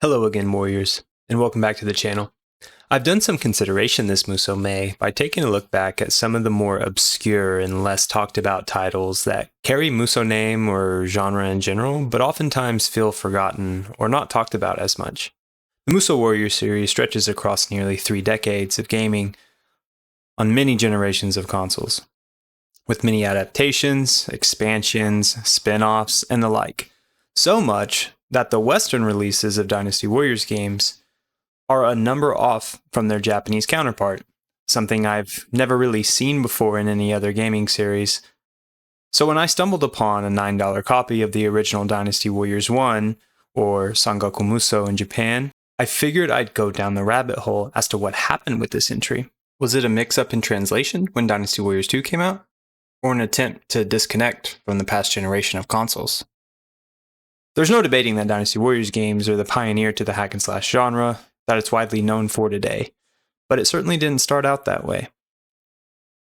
Hello again, Warriors, and welcome back to the channel. I've done some consideration this Musou May by taking a look back at some of the more obscure and less talked about titles that carry Musou name or genre in general, but oftentimes feel forgotten or not talked about as much. The Musou Warriors series stretches across nearly 3 decades of gaming on many generations of consoles, with many adaptations, expansions, spin-offs, and the like. So much that the Western releases of Dynasty Warriors games are a number off from their Japanese counterpart, something I've never really seen before in any other gaming series. So when I stumbled upon a $9 copy of the original Dynasty Warriors 1, or Sangoku Musou in Japan, I figured I'd go down the rabbit hole as to what happened with this entry. Was it a mix-up in translation when Dynasty Warriors 2 came out? Or an attempt to disconnect from the past generation of consoles? There's no debating that Dynasty Warriors games are the pioneer to the hack-and-slash genre that it's widely known for today, but it certainly didn't start out that way.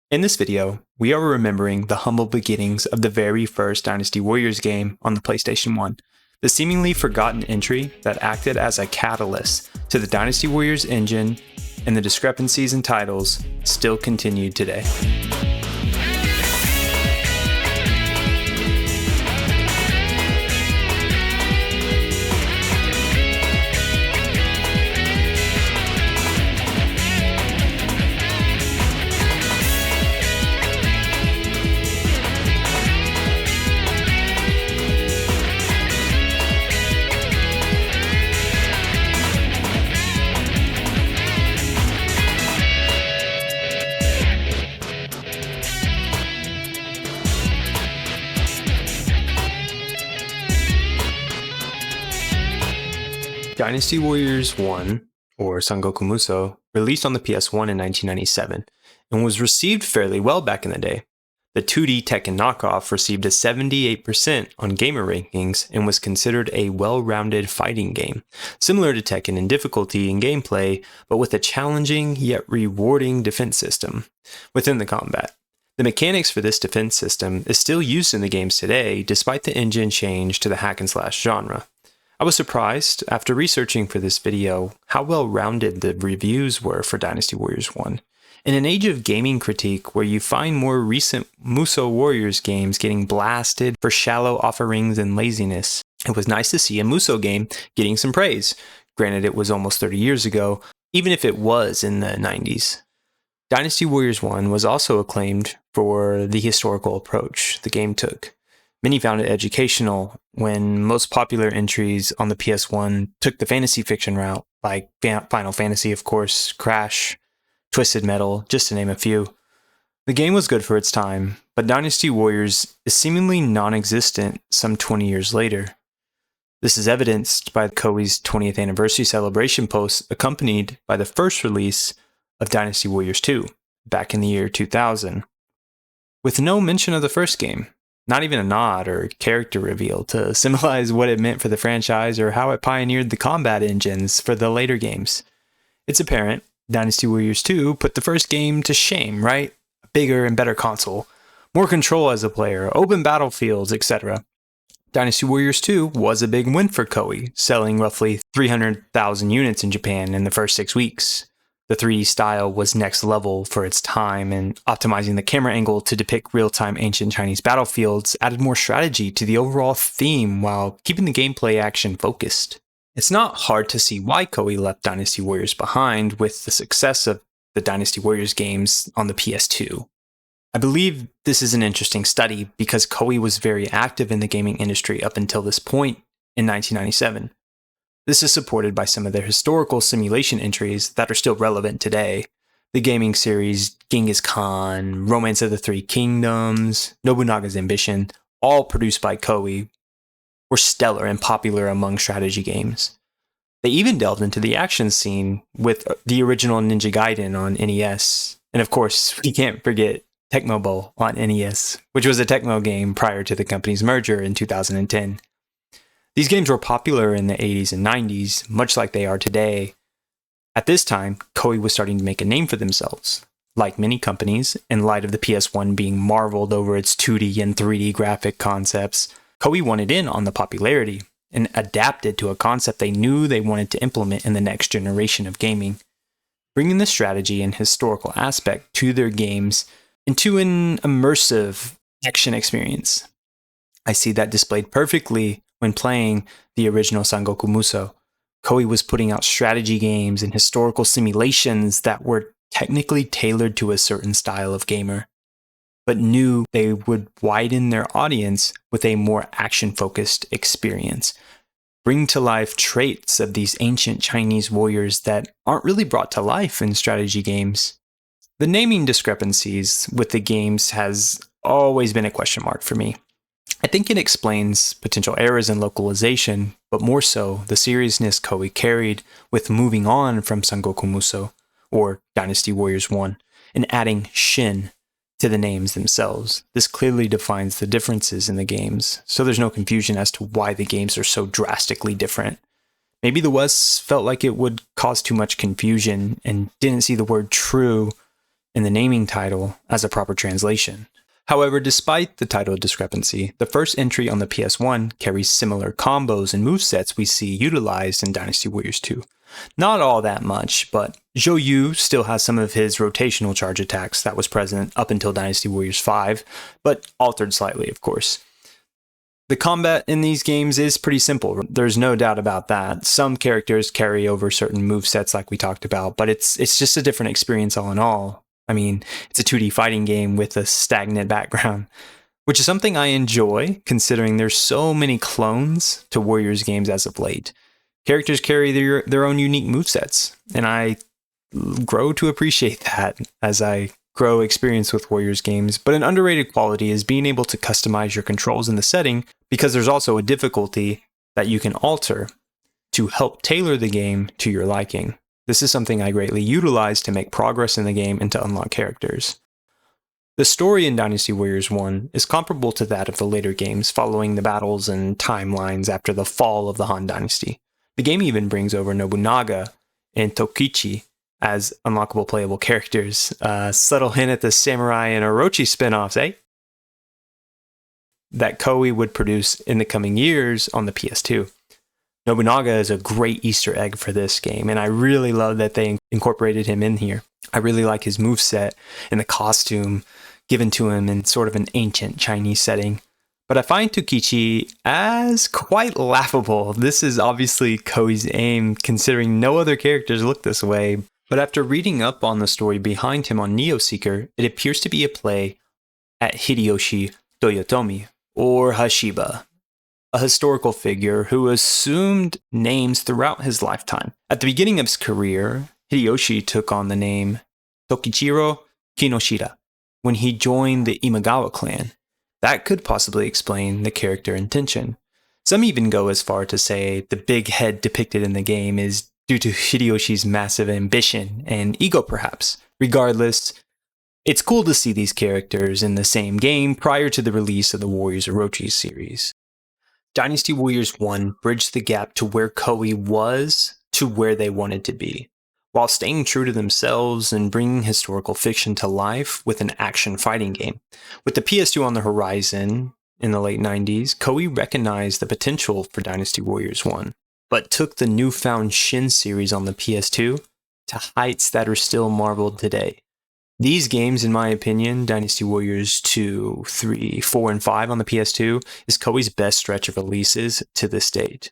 In this video, we are remembering the humble beginnings of the very first Dynasty Warriors game on the PlayStation 1, the seemingly forgotten entry that acted as a catalyst to the Dynasty Warriors engine, and the discrepancies in titles still continued today. Dynasty Warriors 1, or Sangoku Musou, released on the PS1 in 1997, and was received fairly well back in the day. The 2D Tekken knockoff received a 78% on gamer rankings and was considered a well-rounded fighting game, similar to Tekken in difficulty and gameplay, but with a challenging yet rewarding defense system within the combat. The mechanics for this defense system is still used in the games today, despite the engine change to the hack-and-slash genre. I was surprised, after researching for this video, how well-rounded the reviews were for Dynasty Warriors 1. In an age of gaming critique where you find more recent Musou Warriors games getting blasted for shallow offerings and laziness, it was nice to see a Musou game getting some praise. Granted, it was almost 30 years ago, even if it was in the 90s. Dynasty Warriors 1 was also acclaimed for the historical approach the game took. Many found it educational when most popular entries on the PS1 took the fantasy fiction route, like Final Fantasy, of course, Crash, Twisted Metal, just to name a few. The game was good for its time, but Dynasty Warriors is seemingly non-existent some 20 years later. This is evidenced by Koei's 20th anniversary celebration post accompanied by the first release of Dynasty Warriors 2, back in the year 2000, with no mention of the first game. Not even a nod or character reveal to symbolize what it meant for the franchise or how it pioneered the combat engines for the later games. It's apparent Dynasty Warriors 2 put the first game to shame, right? A bigger and better console, more control as a player, open battlefields, etc. Dynasty Warriors 2 was a big win for Koei, selling roughly 300,000 units in Japan in the first 6 weeks. The 3D style was next level for its time, and optimizing the camera angle to depict real-time ancient Chinese battlefields added more strategy to the overall theme while keeping the gameplay action focused. It's not hard to see why Koei left Dynasty Warriors behind with the success of the Dynasty Warriors games on the PS2. I believe this is an interesting study because Koei was very active in the gaming industry up until this point in 1997. This is supported by some of their historical simulation entries that are still relevant today. The gaming series Genghis Khan, Romance of the Three Kingdoms, Nobunaga's Ambition, all produced by Koei, were stellar and popular among strategy games. They even delved into the action scene with the original Ninja Gaiden on NES, and of course, we can't forget Tecmo Bowl on NES, which was a Tecmo game prior to the company's merger in 2010. These games were popular in the 80s and 90s, much like they are today. At this time, Koei was starting to make a name for themselves. Like many companies, in light of the PS1 being marveled over its 2D and 3D graphic concepts, Koei wanted in on the popularity. and adapted to a concept they knew they wanted to implement in the next generation of gaming, bringing the strategy and historical aspect to their games into an immersive action experience. I see that displayed perfectly when playing the original Sangoku Musou. Koei was putting out strategy games and historical simulations that were technically tailored to a certain style of gamer, but knew they would widen their audience with a more action-focused experience, bring to life traits of these ancient Chinese warriors that aren't really brought to life in strategy games. The naming discrepancies with the games has always been a question mark for me. I think it explains potential errors in localization, but more so the seriousness Koei carried with moving on from Sangoku Musou, or Dynasty Warriors 1, and adding Shin to the names themselves. This clearly defines the differences in the games, so there's no confusion as to why the games are so drastically different. Maybe the West felt like it would cause too much confusion and didn't see the word true in the naming title as a proper translation. However, despite the title discrepancy, the first entry on the PS1 carries similar combos and movesets we see utilized in Dynasty Warriors 2. Not all that much, but Zhou Yu still has some of his rotational charge attacks that was present up until Dynasty Warriors 5, but altered slightly, of course. The combat in these games is pretty simple, there's no doubt about that. Some characters carry over certain movesets like we talked about, but it's just a different experience all in all. I mean, it's a 2D fighting game with a stagnant background, which is something I enjoy considering there's so many clones to Warriors games as of late. Characters carry their own unique movesets, and I grow to appreciate that as I grow experience with Warriors games. But an underrated quality is being able to customize your controls in the setting, because there's also a difficulty that you can alter to help tailor the game to your liking. This is something I greatly utilize to make progress in the game and to unlock characters. The story in Dynasty Warriors 1 is comparable to that of the later games, following the battles and timelines after the fall of the Han Dynasty. The game even brings over Nobunaga and Tokichi as unlockable playable characters. Subtle hint at the Samurai and Orochi spin-offs, eh? That Koei would produce in the coming years on the PS2. Nobunaga is a great Easter egg for this game, and I really love that they incorporated him in here. I really like his moveset and the costume given to him in sort of an ancient Chinese setting. But I find Tokichi as quite laughable. This is obviously Koei's aim, considering no other characters look this way. But after reading up on the story behind him on Neoseeker, it appears to be a play at Hideyoshi Toyotomi, or Hashiba, a historical figure who assumed names throughout his lifetime. At the beginning of his career, Hideyoshi took on the name Tokichiro Kinoshita when he joined the Imagawa clan. That could possibly explain the character intention. Some even go as far to say the big head depicted in the game is due to Hideyoshi's massive ambition and ego, perhaps. Regardless, it's cool to see these characters in the same game prior to the release of the Warriors Orochi series. Dynasty Warriors 1 bridged the gap to where Koei was to where they wanted to be, while staying true to themselves and bringing historical fiction to life with an action fighting game. With the PS2 on the horizon in the late 90s, Koei recognized the potential for Dynasty Warriors 1, but took the newfound Shin series on the PS2 to heights that are still marveled today. These games, in my opinion, Dynasty Warriors 2, 3, 4, and 5 on the PS2, is Koei's best stretch of releases to this date.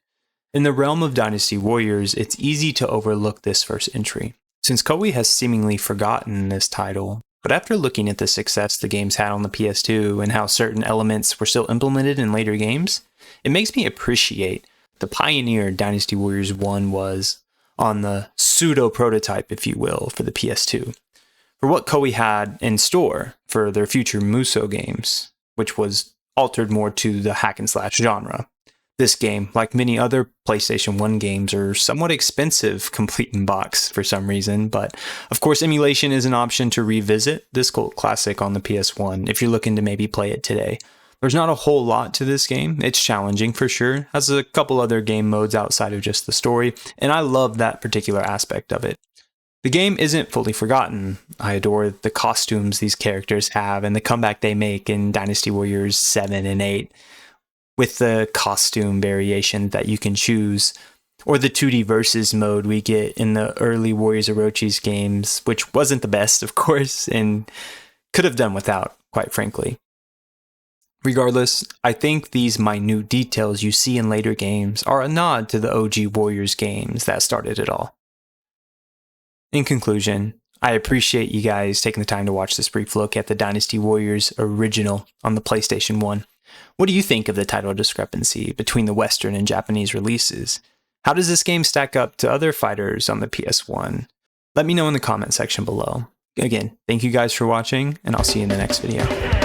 In the realm of Dynasty Warriors, it's easy to overlook this first entry, since Koei has seemingly forgotten this title. But after looking at the success the games had on the PS2 and how certain elements were still implemented in later games, it makes me appreciate the pioneer Dynasty Warriors 1 was on the pseudo-prototype, if you will, for the PS2. For what Koei had in store for their future Musou games, which was altered more to the hack-and-slash genre. This game, like many other PlayStation 1 games, are somewhat expensive complete in box for some reason, but of course emulation is an option to revisit this cult classic on the PS1 if you're looking to maybe play it today. There's not a whole lot to this game. It's challenging for sure, has a couple other game modes outside of just the story, and I love that particular aspect of it. The game isn't fully forgotten. I adore the costumes these characters have and the comeback they make in Dynasty Warriors 7 and 8. with the costume variation that you can choose, or the 2D versus mode we get in the early Warriors Orochi's games, which wasn't the best, of course, and could have done without, quite frankly. Regardless, I think these minute details you see in later games are a nod to the OG Warriors games that started it all. In conclusion, I appreciate you guys taking the time to watch this brief look at the Dynasty Warriors original on the PlayStation 1. What do you think of the title discrepancy between the Western and Japanese releases? How does this game stack up to other fighters on the PS1? Let me know in the comment section below. Again, thank you guys for watching, and I'll see you in the next video.